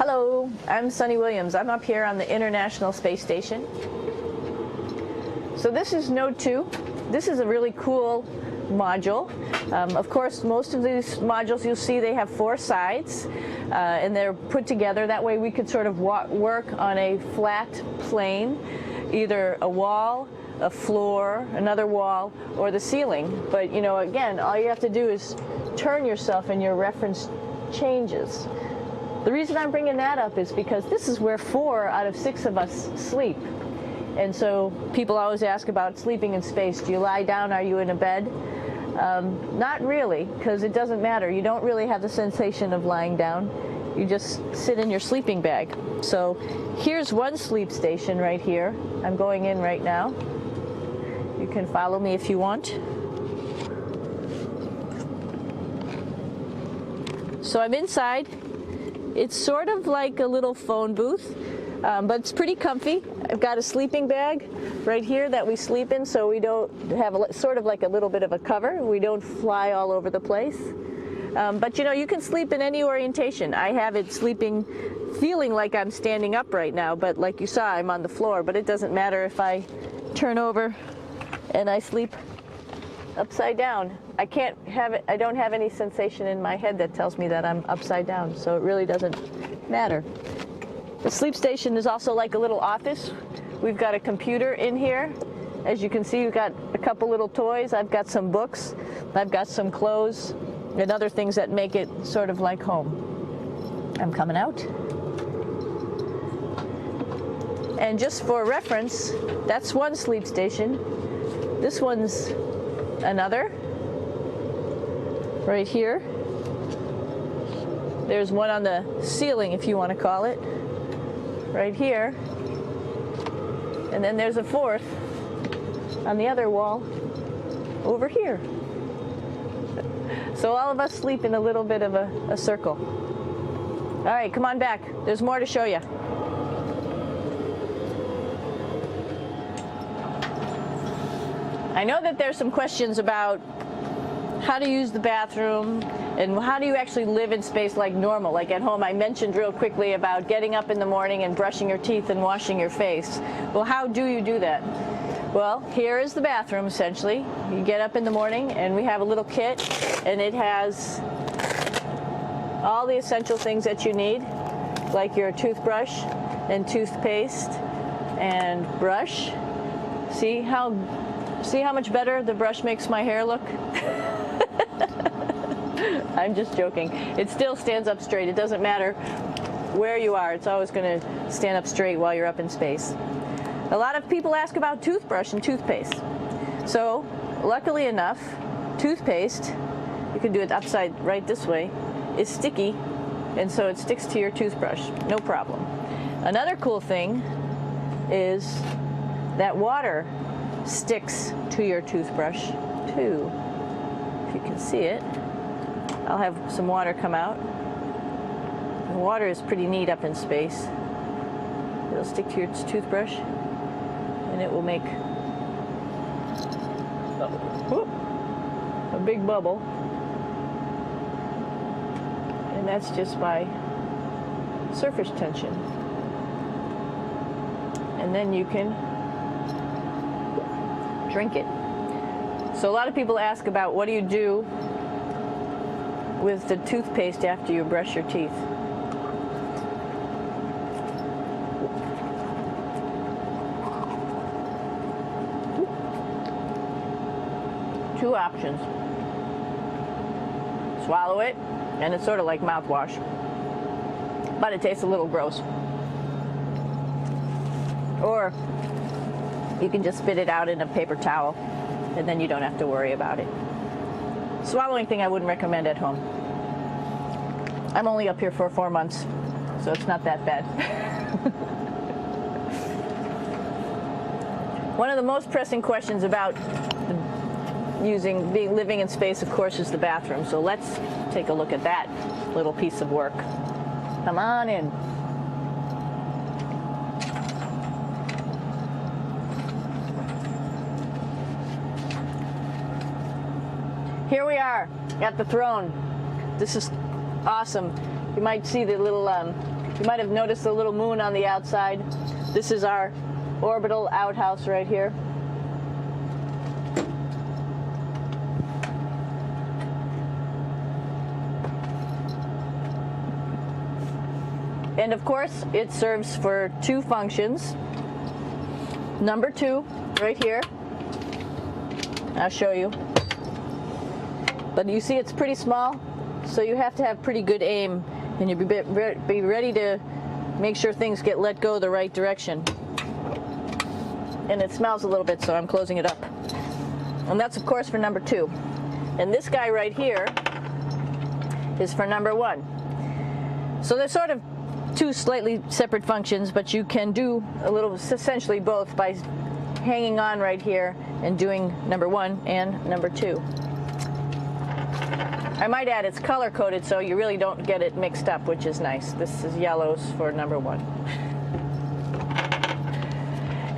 Hello, I'm Sunny Williams. I'm up here on the International Space Station. So this is Node 2. This is a really cool module. Of course, most of these modules you'll see they have 4 sides and they're put together. That way we could sort of work on a flat plane, either a wall, a floor, another wall, or the ceiling. But you know, again, all you have to do is turn yourself and your reference changes. The reason I'm bringing that up is because this is where 4 out of 6 of us sleep. And so people always ask about sleeping in space. Do you lie down? Are you in a bed? Not really, because it doesn't matter. You don't really have the sensation of lying down. You just sit in your sleeping bag. So here's one sleep station right here. I'm going in right now. You can follow me if you want. So I'm inside. It's sort of like a little phone booth, but it's pretty comfy. I've got a sleeping bag right here that we sleep in, so we don't have sort of like a little bit of a cover. We don't fly all over the place. But you know, you can sleep in any orientation. I have it sleeping, feeling like I'm standing up right now, but like you saw, I'm on the floor. But it doesn't matter if I turn over and I sleep upside down. I can't have it. I don't have any sensation in my head that tells me that I'm upside down, so it really doesn't matter. The sleep station is also like a little office. We've got a computer in here. As you can see, we've got a couple little toys. I've got some books. I've got some clothes and other things that make it sort of like home. I'm coming out. And just for reference, that's one sleep station. This one's another. Right here. There's one on the ceiling, if you want to call it. Right here. And then there's a 4th on the other wall over here. So all of us sleep in a little bit of a circle. All right, come on back. There's more to show you. I know that there's some questions about how to use the bathroom and how do you actually live in space like normal, like at home. I mentioned real quickly about getting up in the morning and brushing your teeth and washing your face. Well, how do you do that? Well, here is the bathroom essentially. You get up in the morning and we have a little kit and it has all the essential things that you need, like your toothbrush and toothpaste and brush. See how much better the brush makes my hair look? I'm just joking. It still stands up straight. It doesn't matter where you are. It's always going to stand up straight while you're up in space. A lot of people ask about toothbrush and toothpaste. So, luckily enough, toothpaste, you can do it upside right this way, is sticky, and so it sticks to your toothbrush. No problem. Another cool thing is that water sticks to your toothbrush too. If you can see it, I'll have some water come out. The water is pretty neat up in space. It'll stick to your toothbrush and it will make a big bubble, and that's just by surface tension. And then you can drink it. So a lot of people ask about what do you do with the toothpaste after you brush your teeth. Two options. Swallow it, and it's sort of like mouthwash, but it tastes a little gross. Or you can just spit it out in a paper towel, and then you don't have to worry about it. Swallowing thing I wouldn't recommend at home. I'm only up here for 4 months, so it's not that bad. One of the most pressing questions about living in space, of course, is the bathroom. So let's take a look at that little piece of work. Come on in. Here we are at the throne. This is awesome. You might see the little You might have noticed the little moon on the outside. This is our orbital outhouse right here. And of course, it serves for two functions. Number 2, right here. I'll show you. But you see it's pretty small, so you have to have pretty good aim, and you be ready to make sure things get let go the right direction. And it smells a little bit, so I'm closing it up. And that's, of course, for number 2. And this guy right here is for number 1. So they're sort of two slightly separate functions, but you can do a little, essentially both, by hanging on right here and doing number 1 and number 2. I might add it's color coded, so you really don't get it mixed up, which is nice. This is yellows for number 1.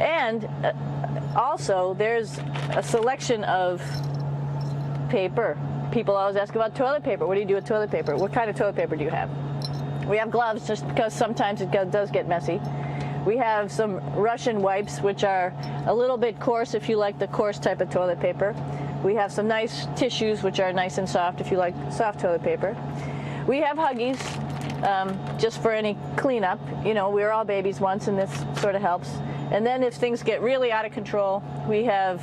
And also there's a selection of paper. People always ask about toilet paper. What do you do with toilet paper? What kind of toilet paper do you have? We have gloves, just because sometimes it does get messy. We have some Russian wipes, which are a little bit coarse if you like the coarse type of toilet paper. We have some nice tissues, which are nice and soft if you like soft toilet paper. We have Huggies, just for any cleanup. You know, we were all babies once, and this sort of helps. And then if things get really out of control, we have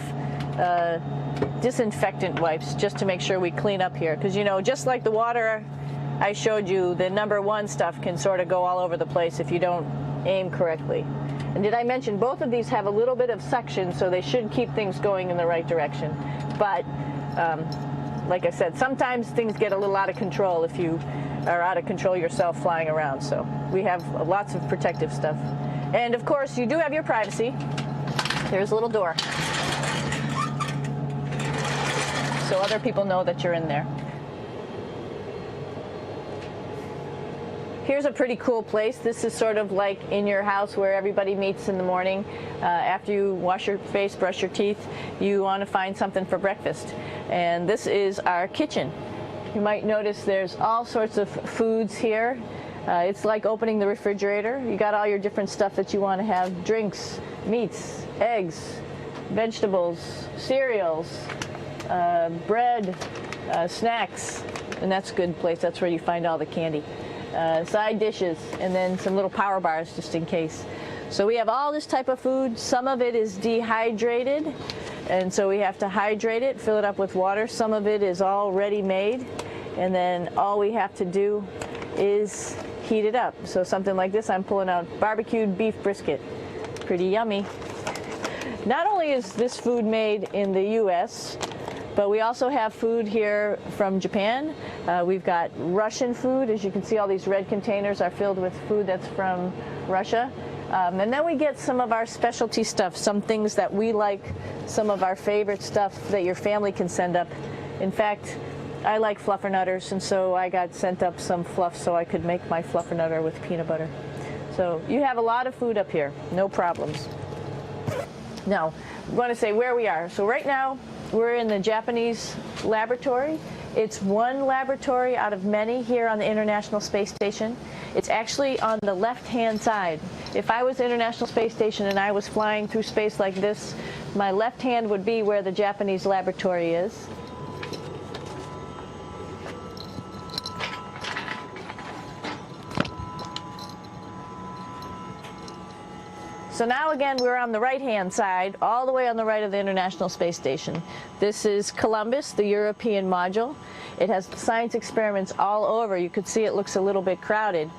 disinfectant wipes, just to make sure we clean up here. Because, you know, just like the water I showed you, the number 1 stuff can sort of go all over the place if you don't aim correctly. And did I mention both of these have a little bit of suction, so they should keep things going in the right direction. But like I said, sometimes things get a little out of control if you are out of control yourself flying around. So we have lots of protective stuff. And of course, you do have your privacy. There's a little door, so other people know that you're in there. Here's a pretty cool place. This is sort of like in your house where everybody meets in the morning. After you wash your face, brush your teeth, you want to find something for breakfast. And this is our kitchen. You might notice there's all sorts of foods here. It's like opening the refrigerator. You got all your different stuff that you want to have: drinks, meats, eggs, vegetables, cereals, bread, snacks. And that's a good place. That's where you find all the candy. Side dishes, and then some little power bars just in case. So we have all this type of food. Some of it is dehydrated, and so we have to hydrate it, fill it up with water. Some of it is already made, and then all we have to do is heat it up. So something like this, I'm pulling out barbecued beef brisket. Pretty yummy. Not only is this food made in the US, but we also have food here from Japan. We've got Russian food. As you can see, all these red containers are filled with food that's from Russia. And then we get some of our specialty stuff, some things that we like, some of our favorite stuff that your family can send up. In fact, I like fluffernutters, and so I got sent up some fluff so I could make my fluffernutter with peanut butter. So you have a lot of food up here, no problems. Now, I'm going to say where we are. So right now, we're in the Japanese laboratory. It's one laboratory out of many here on the International Space Station. It's actually on the left-hand side. If I was International Space Station and I was flying through space like this, my left hand would be where the Japanese laboratory is. So now again, we're on the right-hand side, all the way on the right of the International Space Station. This is Columbus, the European module. It has science experiments all over. You could see it looks a little bit crowded.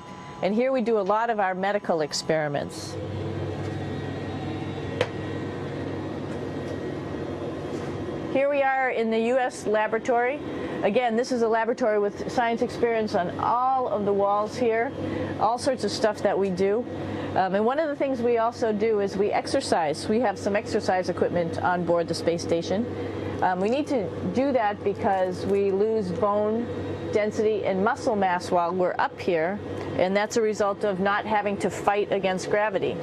And here we do a lot of our medical experiments. Here we are in the U.S. laboratory. Again, this is a laboratory with science experiments on all of the walls here, all sorts of stuff that we do. And one of the things we also do is we exercise. We have some exercise equipment on board the space station. We need to do that because we lose bone density and muscle mass while we're up here, and that's a result of not having to fight against gravity.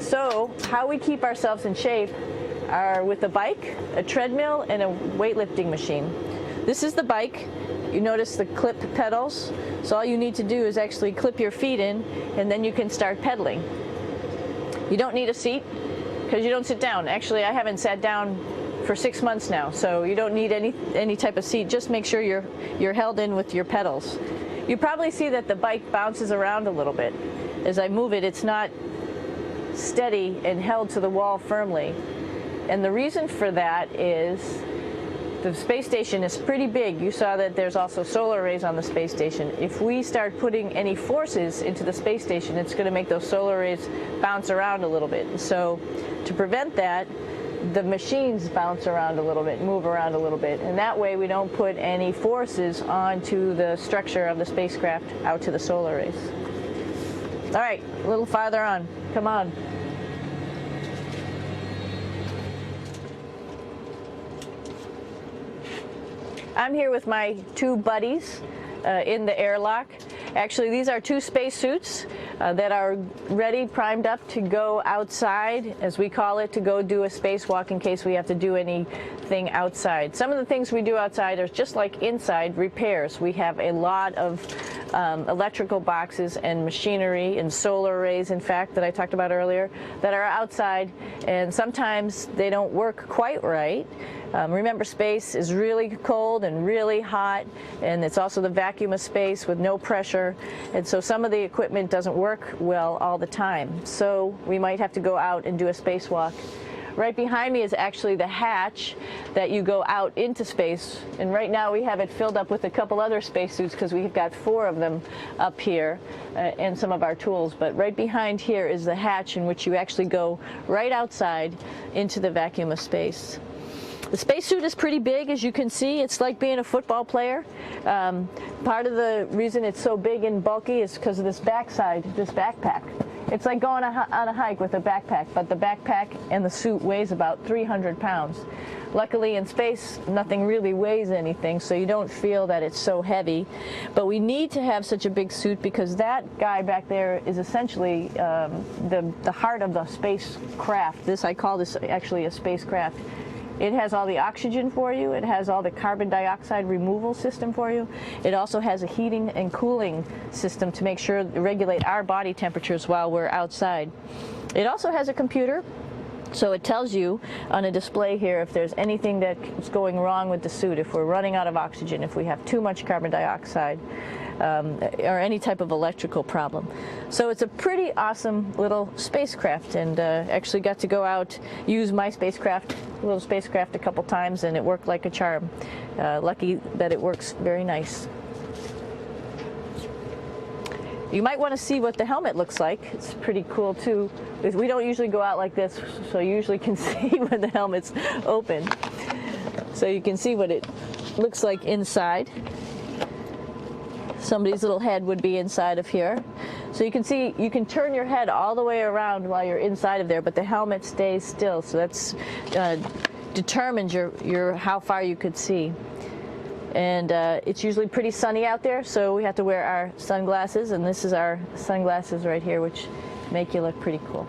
So how we keep ourselves in shape are with a bike, a treadmill, and a weightlifting machine. This is the bike. You notice the clip pedals. So all you need to do is actually clip your feet in, and then you can start pedaling. You don't need a seat because you don't sit down. Actually, I haven't sat down for 6 months now, so you don't need any type of seat. Just make sure you're held in with your pedals. You probably see that the bike bounces around a little bit. As I move it, it's not steady and held to the wall firmly. And the reason for that is the space station is pretty big. You saw that there's also solar arrays on the space station. If we start putting any forces into the space station, it's going to make those solar arrays bounce around a little bit. So to prevent that, the machines bounce around a little bit, move around a little bit, and that way we don't put any forces onto the structure of the spacecraft out to the solar arrays. All right, a little farther on. Come on. I'm here with my two buddies in the airlock. Actually, these are two spacesuits that are ready, primed up to go outside, as we call it, to go do a spacewalk in case we have to do anything outside. Some of the things we do outside are just like inside, repairs. We have a lot of electrical boxes and machinery and solar arrays, in fact, that I talked about earlier, that are outside, and sometimes they don't work quite right. Remember, space is really cold and really hot, and it's also the vacuum of space with no pressure, and so some of the equipment doesn't work well all the time. So we might have to go out and do a spacewalk. Right behind me is actually the hatch that you go out into space, and right now we have it filled up with a couple other spacesuits because we've got 4 of them up here and some of our tools. But right behind here is the hatch in which you actually go right outside into the vacuum of space. The spacesuit is pretty big, as you can see. It's like being a football player. Part of the reason it's so big and bulky is because of this backside, this backpack. It's like going on a hike with a backpack, but the backpack and the suit weighs about 300 pounds. Luckily in space, nothing really weighs anything, so you don't feel that it's so heavy. But we need to have such a big suit because that guy back there is essentially the heart of the spacecraft. I call this actually a spacecraft. It has all the oxygen for you. It has all the carbon dioxide removal system for you. It also has a heating and cooling system to make sure to regulate our body temperatures while we're outside. It also has a computer, so it tells you on a display here if there's anything that's going wrong with the suit, if we're running out of oxygen, if we have too much carbon dioxide, or any type of electrical problem. So it's a pretty awesome little spacecraft, and actually got to go out, use my little spacecraft a couple times, and it worked like a charm. Lucky that it works very nice. You might want to see what the helmet looks like. It's pretty cool too. We don't usually go out like this, so you usually can see when the helmet's open. So you can see what it looks like inside. Somebody's little head would be inside of here. So you can see, you can turn your head all the way around while you're inside of there, but the helmet stays still. So that's determines your how far you could see. And it's usually pretty sunny out there, so we have to wear our sunglasses, and this is our sunglasses right here, which make you look pretty cool.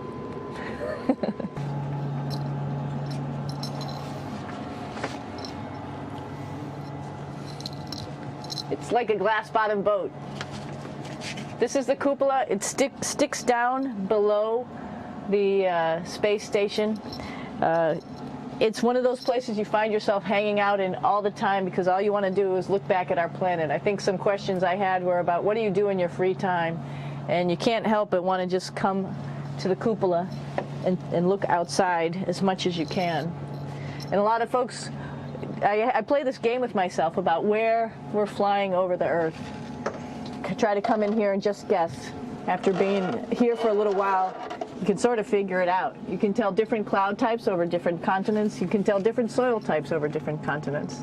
It's like a glass-bottom boat. This is the cupola. It sticks down below the space station. It's one of those places you find yourself hanging out in all the time because all you want to do is look back at our planet. I think some questions I had were about what do you do in your free time? And you can't help but want to just come to the cupola and look outside as much as you can. And a lot of folks, I play this game with myself about where we're flying over the Earth. Try to come in here and just guess. After being here for a little while, you can sort of figure it out. You can tell different cloud types over different continents. You can tell different soil types over different continents.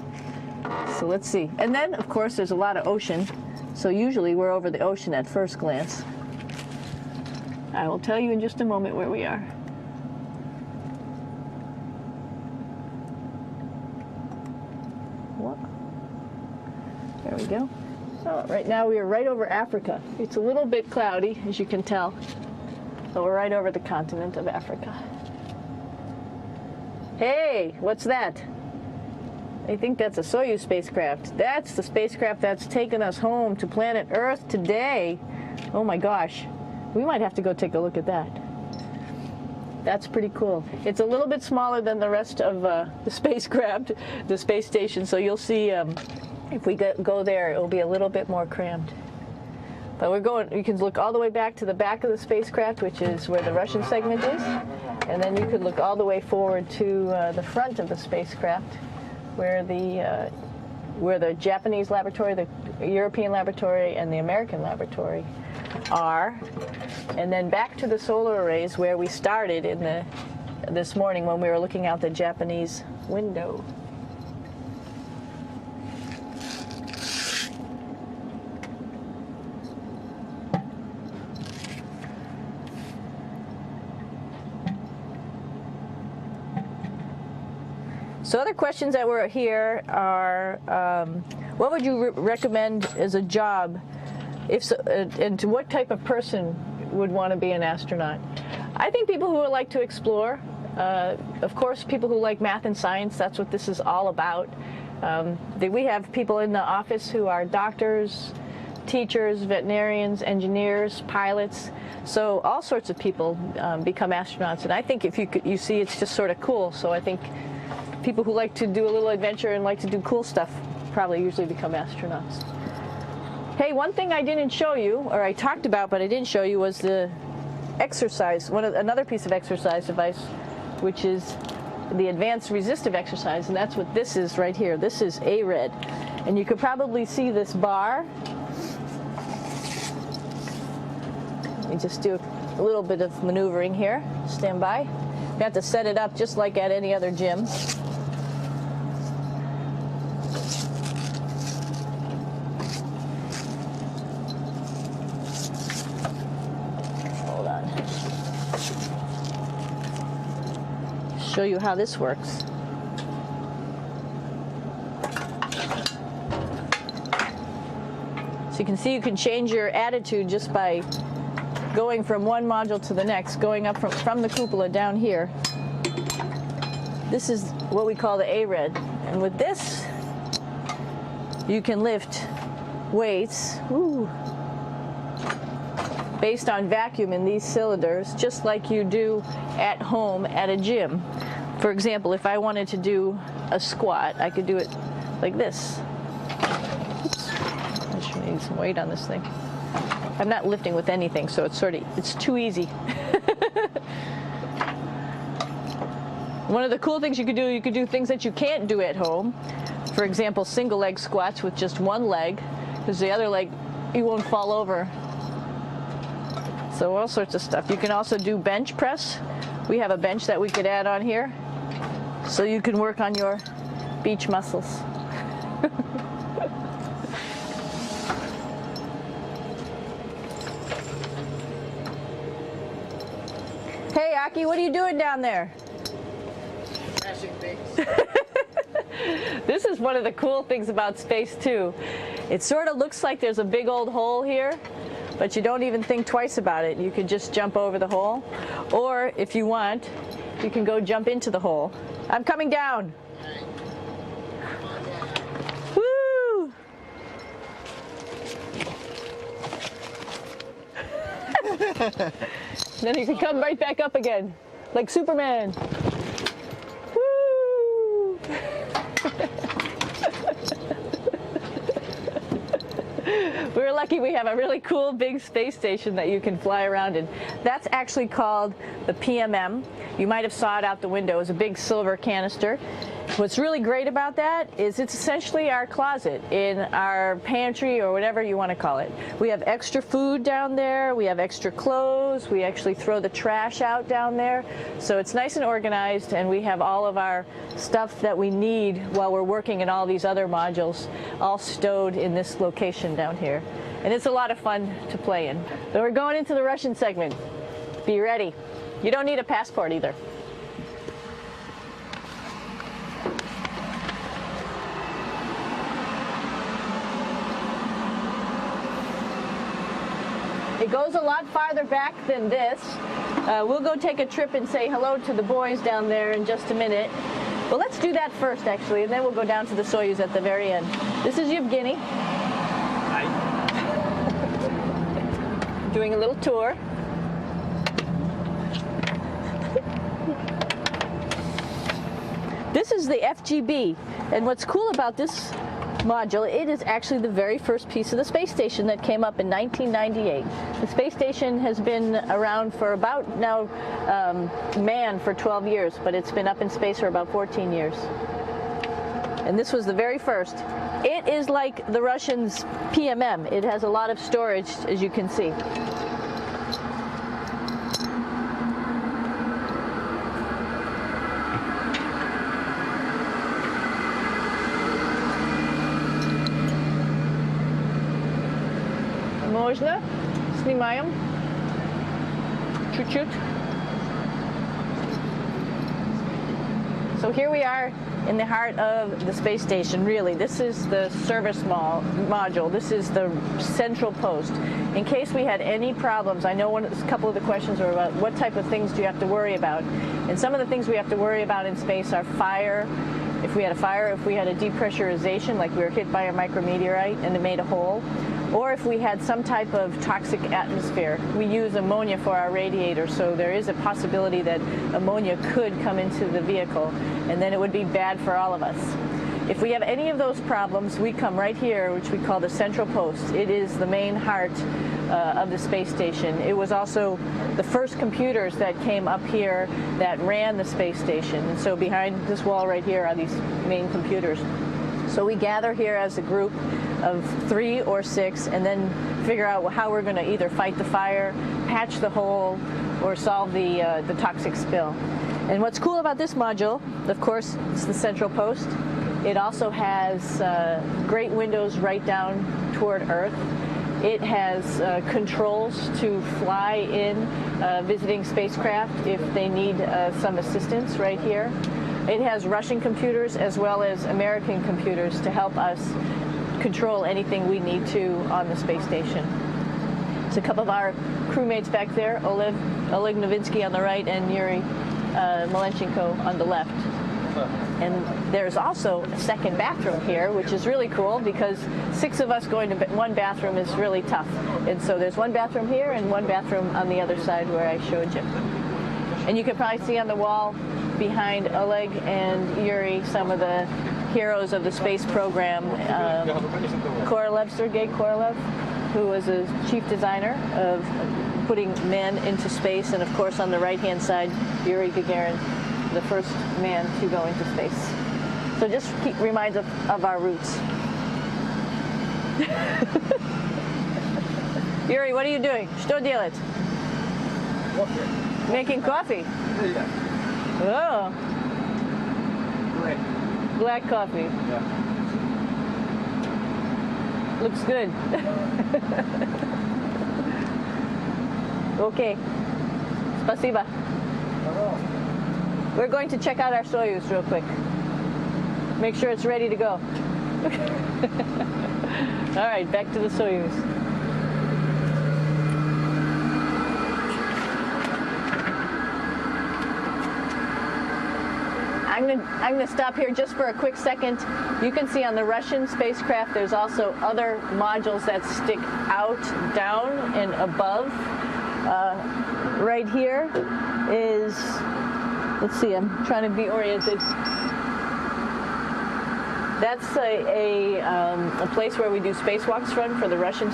So let's see. And then, of course, there's a lot of ocean. So usually we're over the ocean at first glance. I will tell you in just a moment where we are. What? There we go. So right now we are right over Africa. It's a little bit cloudy, as you can tell. So we're right over the continent of Africa. Hey, what's that? I think that's a Soyuz spacecraft. That's the spacecraft that's taken us home to planet Earth today. Oh my gosh. We might have to go take a look at that. That's pretty cool. It's a little bit smaller than the rest of the spacecraft, the space station, so you'll see if we go there, it'll be a little bit more crammed. But we're going, you can look all the way back to the back of the spacecraft, which is where the Russian segment is, and then you could look all the way forward to the front of the spacecraft, where the Japanese laboratory, the European laboratory, and the American laboratory are, and then back to the solar arrays where we started in this morning when we were looking out the Japanese window. So other questions that were here are, what would you recommend as a job, if so, and to what type of person would want to be an astronaut? I think people who would like to explore, of course people who like math and science, that's what this is all about. We have people in the office who are doctors, teachers, veterinarians, engineers, pilots, so all sorts of people become astronauts, and I think if you see it's just sort of cool, so I think people who like to do a little adventure and like to do cool stuff probably usually become astronauts. Hey, one thing I didn't show you, or I talked about but I didn't show you, was the exercise, another piece of exercise device, which is the advanced resistive exercise, and that's what this is right here. This is ARED, and you could probably see this bar. Let me just do a little bit of maneuvering here. Stand by. You have to set it up just like at any other gym. Show you how this works. So you can see you can change your attitude just by going from one module to the next, going up from the cupola down here. This is what we call the ARED, and with this you can lift weights based on vacuum in these cylinders, just like you do at home at a gym. For example, if I wanted to do a squat, I could do it like this. Oops. I should need some weight on this thing. I'm not lifting with anything, so it's too easy. One of the cool things you could do things that you can't do at home. For example, single leg squats with just one leg, because the other leg, you won't fall over. So all sorts of stuff. You can also do bench press. We have a bench that we could add on here, so you can work on your beach muscles. Hey Aki, what are you doing down there? Crashing things. This is one of the cool things about space too. It sort of looks like there's a big old hole here, but you don't even think twice about it. You could just jump over the hole, or if you want, you can go jump into the hole. I'm coming down. Woo! Then you can come right back up again, like Superman. Woo! We're lucky we have a really cool big space station that you can fly around in. That's actually called the PMM. You might have saw it out the window. It's a big silver canister. What's really great about that is it's essentially our closet in our pantry, or whatever you want to call it. We have extra food down there, we have extra clothes, we actually throw the trash out down there. So it's nice and organized, and we have all of our stuff that we need while we're working in all these other modules all stowed in this location down here. And it's a lot of fun to play in. So we're going into the Russian segment. Be ready. You don't need a passport either. It goes a lot farther back than this. We'll go take a trip and say hello to the boys down there in just a minute. Well, let's do that first, actually, and then we'll go down to the Soyuz at the very end. This is Yevgeny. Hi. Doing a little tour. This is the FGB, and what's cool about this module, it is actually the very first piece of the space station that came up in 1998. The space station has been around for about now manned for 12 years, but it's been up in space for about 14 years. And this was the very first. It is like the Russians' PMM. It has a lot of storage, as you can see. Можно? Снимаем. Чуть-чуть. So here we are in the heart of the space station, really. This is the service module. This is the central post. In case we had any problems, I know a couple of the questions were about what type of things do you have to worry about. And some of the things we have to worry about in space are fire. If we had a fire, if we had a depressurization, like we were hit by a micrometeorite and it made a hole, or if we had some type of toxic atmosphere. We use ammonia for our radiator, so there is a possibility that ammonia could come into the vehicle, and then it would be bad for all of us. If we have any of those problems, we come right here, which we call the central post. It is the main heart of the space station. It was also the first computers that came up here that ran the space station. And so behind this wall right here are these main computers. So we gather here as a group of 3 or 6 and then figure out how we're going to either fight the fire, patch the hole, or solve the toxic spill. And what's cool about this module, of course, it's the central post. It also has great windows right down toward Earth. It has controls to fly in visiting spacecraft if they need some assistance right here. It has Russian computers as well as American computers to help us control anything we need to on the space station. It's a couple of our crewmates back there, Oleg Novinsky on the right and Yuri Malenchenko on the left. And there's also a second bathroom here, which is really cool because 6 of us going to one bathroom is really tough. And so there's one bathroom here and one bathroom on the other side where I showed you. And you can probably see on the wall behind Oleg and Yuri some of the heroes of the space program. Sergei Korolev, who was a chief designer of putting men into space, and of course on the right-hand side, Yuri Gagarin, the first man to go into space. So just reminds us of our roots. Yuri, what are you doing? Что делать? Making coffee. Oh. Black coffee. Yeah. Looks good. Okay. Спасибо. We're going to check out our Soyuz real quick. Make sure it's ready to go. All right, back to the Soyuz. I'm going to stop here just for a quick second. You can see on the Russian spacecraft there's also other modules that stick out, down, and above. Right here is, let's see, I'm trying to be oriented. That's a place where we do spacewalks from for the Russian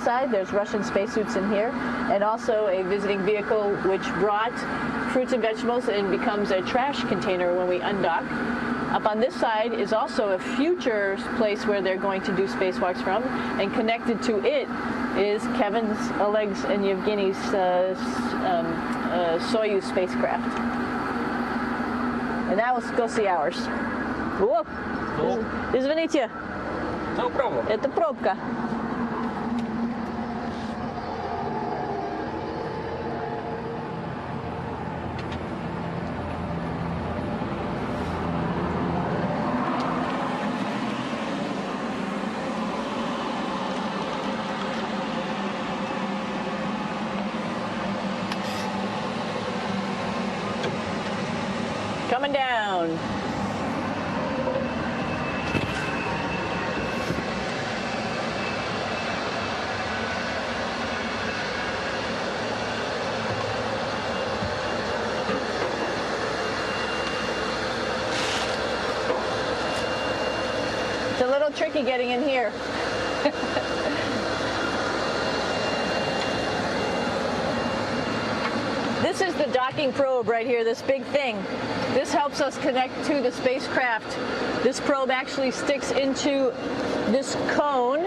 side. There's Russian spacesuits in here, and also a visiting vehicle which brought fruits and vegetables and becomes a trash container when we undock. Up on this side is also a future place where they're going to do spacewalks from, and connected to it is Kevin's, Oleg's, and Yevgeny's Soyuz spacecraft. And now let's go see ours. Whoop! Извините. No problem. Это пробка. Coming down. cone. It's a little tricky getting in here. This is the docking probe right here, this big thing. This helps us connect to the spacecraft. This probe actually sticks into this cone,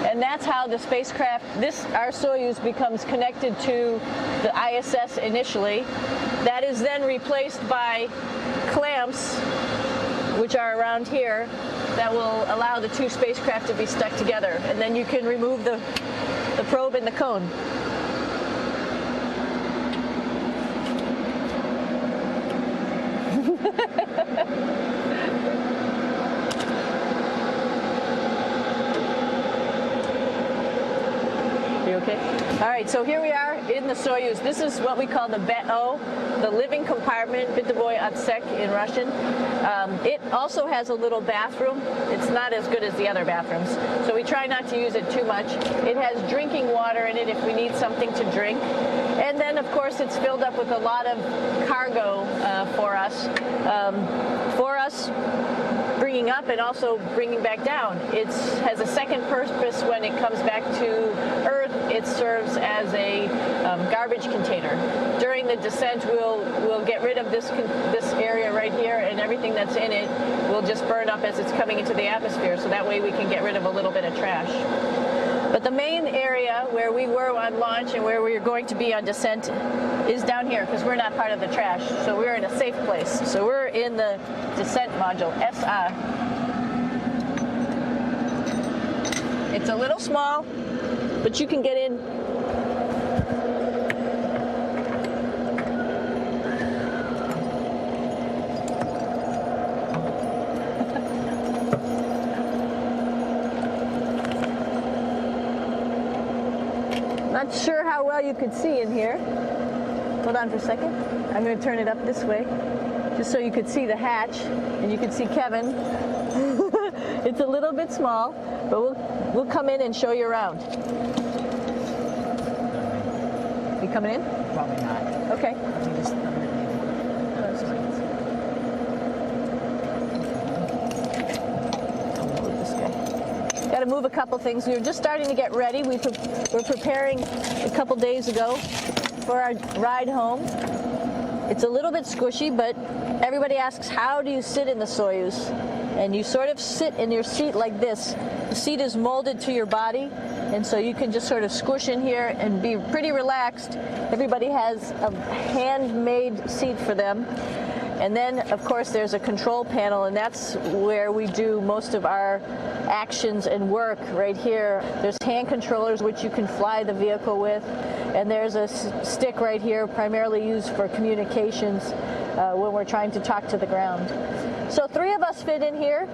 and that's how the spacecraft, our Soyuz, becomes connected to the ISS initially. That is then replaced by clamps, which are around here, that will allow the two spacecraft to be stuck together. And then you can remove the probe and the cone. You okay? All right, so here we are in the Soyuz. This is what we call the BEO, the living compartment, bytovoy otsek in Russian. It also has a little bathroom. It's not as good as the other bathrooms, so we try not to use it too much. It has drinking water in it if we need something to drink. And then, of course, it's filled up with a lot of cargo for us. Bringing up and also bringing back down. It has a second purpose when it comes back to Earth. It serves as a garbage container. During the descent, we'll get rid of this area right here, and everything that's in it will just burn up as it's coming into the atmosphere, so that way we can get rid of a little bit of trash. But the main area where we were on launch and where we're going to be on descent is down here, because we're not part of the trash. So we're in a safe place. So we're in the descent module, SA. It's a little small, but you can get in. Not sure how well you could see in here. Hold on for a second. I'm going to turn it up this way, just so you could see the hatch and you could see Kevin. It's a little bit small, but we'll come in and show you around. You coming in? Probably not. Okay. Got to move a couple things. We were just starting to get ready. We're preparing a couple days ago for our ride home. It's a little bit squishy, but everybody asks, how do you sit in the Soyuz? And you sort of sit in your seat like this. The seat is molded to your body, and so you can just sort of squish in here and be pretty relaxed. Everybody has a handmade seat for them. And then, of course, there's a control panel, and that's where we do most of our actions and work right here. There's hand controllers, which you can fly the vehicle with, and there's a stick right here, primarily used for communications when we're trying to talk to the ground. So 3 of us fit in here.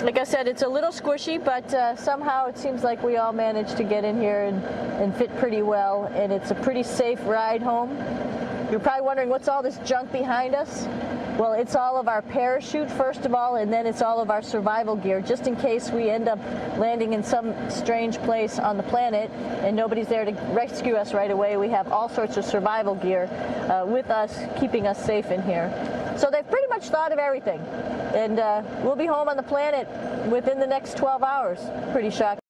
Like I said, it's a little squishy, but somehow it seems like we all managed to get in here and fit pretty well, and it's a pretty safe ride home. You're probably wondering, what's all this junk behind us? Well, it's all of our parachute, first of all, and then it's all of our survival gear, just in case we end up landing in some strange place on the planet and nobody's there to rescue us right away. We have all sorts of survival gear with us, keeping us safe in here. So they've pretty much thought of everything. And we'll be home on the planet within the next 12 hours. Pretty shocking.